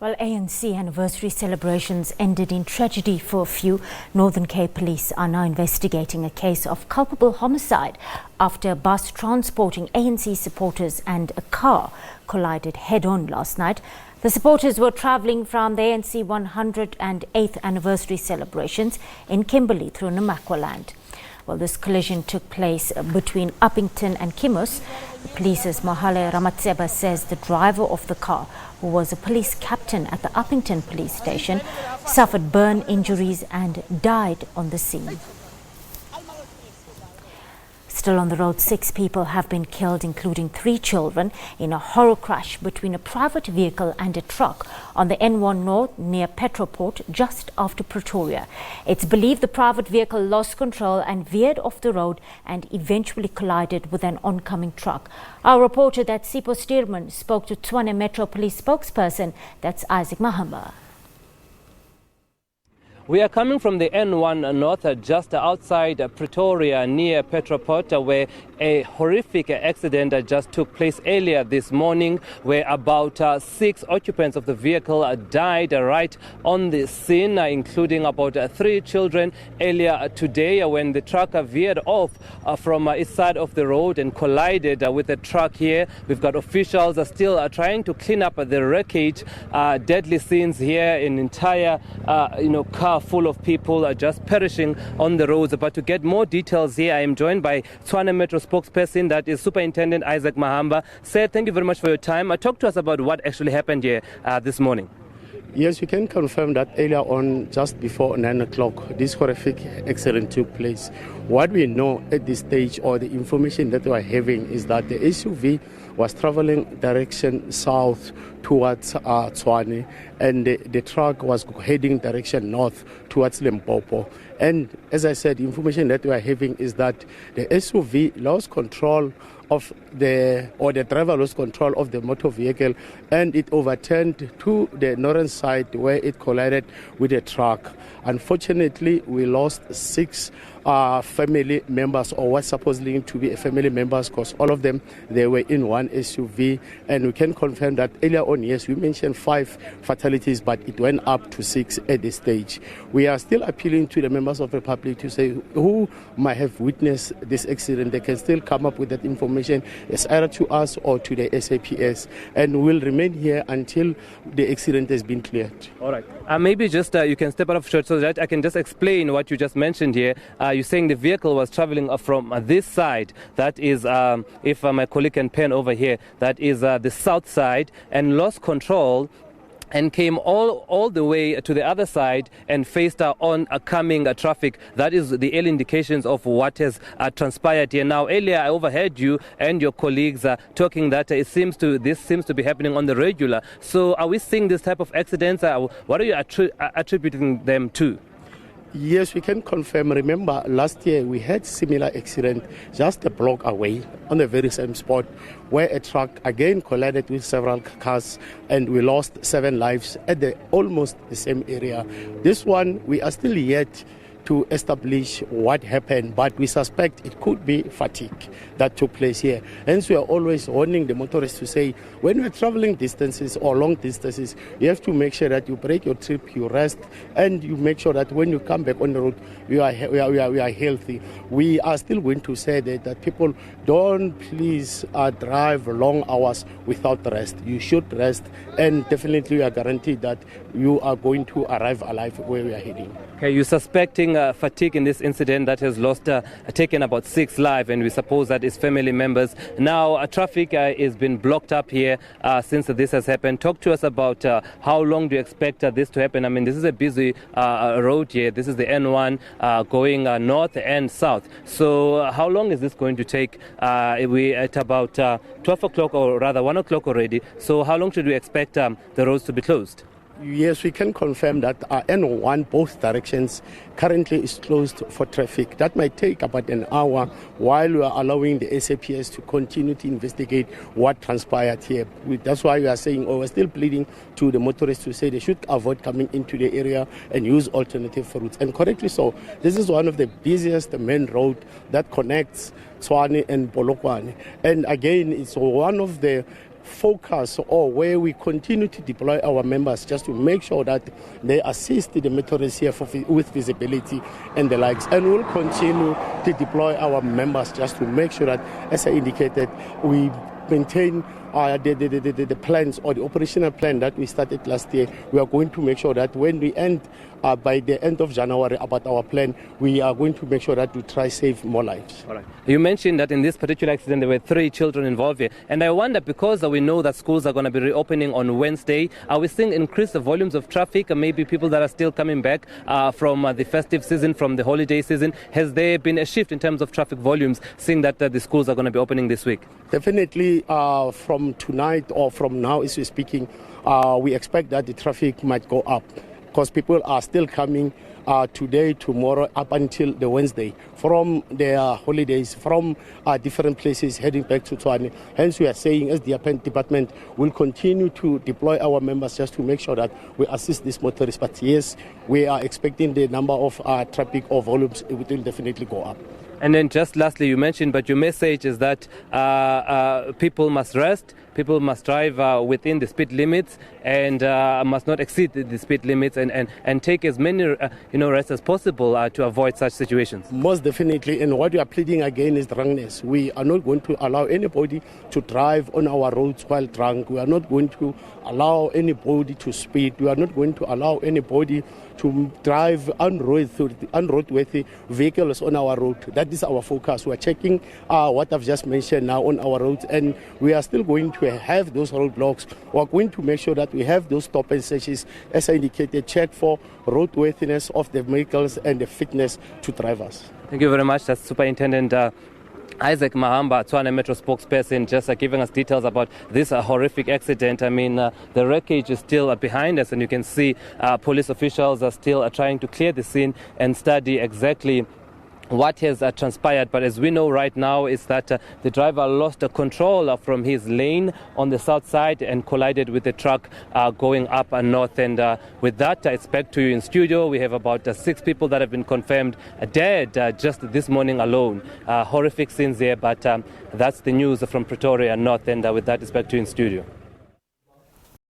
Well, ANC anniversary celebrations ended in tragedy for a few. Northern Cape police are now investigating a case of culpable homicide after a bus transporting ANC supporters and a car collided head-on last night. The supporters were travelling from the ANC 108th anniversary celebrations in Kimberley through Namaqualand. Well, this collision took place between Uppington and Kimos. The police's Mahale Ramatseba says the driver of the car, who was a police captain at the Uppington police station, suffered burn injuries and died on the scene. Still on the road, 6 people have been killed, including 3 children, in a horror crash between a private vehicle and a truck on the N1 North near Petroport just after Pretoria. It's believed the private vehicle lost control and veered off the road and eventually collided with an oncoming truck. Our reporter, that's Sipho Stearman, spoke to Tshwane Metro Police spokesperson, that's Isaac Mahamba. We are coming from the N1 North, just outside Pretoria, near Petroport, where a horrific accident just took place earlier this morning, where about 6 occupants of the vehicle died right on the scene, including about 3 children earlier today when the truck veered off from its side of the road and collided with a truck here. We've got officials still trying to clean up the wreckage. Deadly scenes here, an entire car full of people just perishing on the roads. But to get more details here, I am joined by Tshwane Metro spokesperson, that is Superintendent Isaac Mahamba. Sir, thank you very much for your time. Talk to us about what actually happened here this morning. Yes, we can confirm that earlier on, just before 9 o'clock, this horrific accident took place. What we know at this stage, or the information that we are having, is that the SUV was traveling direction south towards Tshwane, and the truck was heading direction north towards Limpopo. And as I said, the information that we are having is that the SUV lost control of the driver lost control of the motor vehicle, and it overturned to the northern side where it collided with a truck. Unfortunately, we lost 6 family members, or what supposedly to be family members, because all of them, they were in one SUV. And we can confirm that earlier on, yes, we mentioned 5 fatalities, but it went up to 6 at this stage. We are still appealing to the members of the public to say who might have witnessed this accident. They can still come up with that information, it's either to us or to the SAPS, and we'll remain here until the accident has been cleared. All right. Maybe just you can step out of short so that I can just explain what you just mentioned here. You're saying the vehicle was traveling from this side, that is, if my colleague can pan over here, that is the south side, and lost control and came all the way to the other side and faced oncoming traffic. That is the early indications of what has transpired here. Now, earlier I overheard you and your colleagues talking that this seems to be happening on the regular. So are we seeing this type of accidents? What are you attributing them to? Yes, we can confirm. Remember, last year we had similar accident just a block away on the very same spot, where a truck again collided with several cars, and we lost 7 lives at almost the same area. This one, we are still yet to establish what happened, but we suspect it could be fatigue that took place here. Hence, we are always warning the motorists to say, when you're traveling distances or long distances, you have to make sure that you break your trip, you rest, and you make sure that when you come back on the road, we are healthy. We are still going to say that people don't please drive long hours without rest. You should rest, and definitely we are guaranteed that you are going to arrive alive where we are heading. Okay, you're suspecting fatigue in this incident that has taken about 6 lives, and we suppose that is family members. Now, traffic has been blocked up here since this has happened. Talk to us about how long do you expect this to happen? I mean, this is a busy road here. This is the N1 going north and south. So how long is this going to take? We're at about 12 o'clock, or rather 1 o'clock already. So how long should we expect the roads to be closed? Yes, we can confirm that N1, both directions, currently is closed for traffic. That might take about an hour while we are allowing the SAPS to continue to investigate what transpired here. That's why we are saying, or we're still pleading to the motorists to say they should avoid coming into the area and use alternative routes. And correctly so, this is one of the busiest main road that connects Tshwane and Polokwane. And again, it's one of the focus or where we continue to deploy our members just to make sure that they assist the motorists here with visibility and the likes. And we'll continue to deploy our members just to make sure that, as I indicated, we maintain the plans or the operational plan that we started last year. We are going to make sure that when we end by the end of January about our plan, we are going to make sure that we try save more lives. All right. You mentioned that in this particular accident there were 3 children involved here, and I wonder, because we know that schools are going to be reopening on Wednesday, are we seeing increased volumes of traffic and maybe people that are still coming back from the festive season, from the holiday season? Has there been a shift in terms of traffic volumes, seeing that the schools are going to be opening this week? Definitely from tonight or from now as we're speaking, we expect that the traffic might go up because people are still coming today, tomorrow, up until the Wednesday from their holidays, from different places heading back to Tshwane. Hence, we are saying as the department will continue to deploy our members just to make sure that we assist these motorists. But yes, we are expecting the number of traffic or volumes, it will definitely go up. And then just lastly, you mentioned, but your message is that people must rest, people must drive within the speed limits and must not exceed the speed limits and take as many rests as possible to avoid such situations. Most definitely, and what we are pleading again is drunkenness. We are not going to allow anybody to drive on our roads while drunk. We are not going to allow anybody to speed. We are not going to allow anybody to drive unroadworthy vehicles on our road. That is our focus. We are checking what I've just mentioned now on our roads, and we are still going to have those roadblocks. We are going to make sure that we have those stop and searches, as I indicated, check for roadworthiness of the vehicles and the fitness to drivers. Thank you very much. That's Superintendent Isaac Mahamba, Tshwane Metro spokesperson, just giving us details about this horrific accident. I mean, the wreckage is still behind us, and you can see police officials are still trying to clear the scene and study exactly what has transpired. But as we know right now is that the driver lost control from his lane on the south side and collided with the truck going up north. And with that, it's back to you in studio. We have about 6 people that have been confirmed dead just this morning alone. Horrific scenes there, but that's the news from Pretoria North. And with that, it's back to you in studio.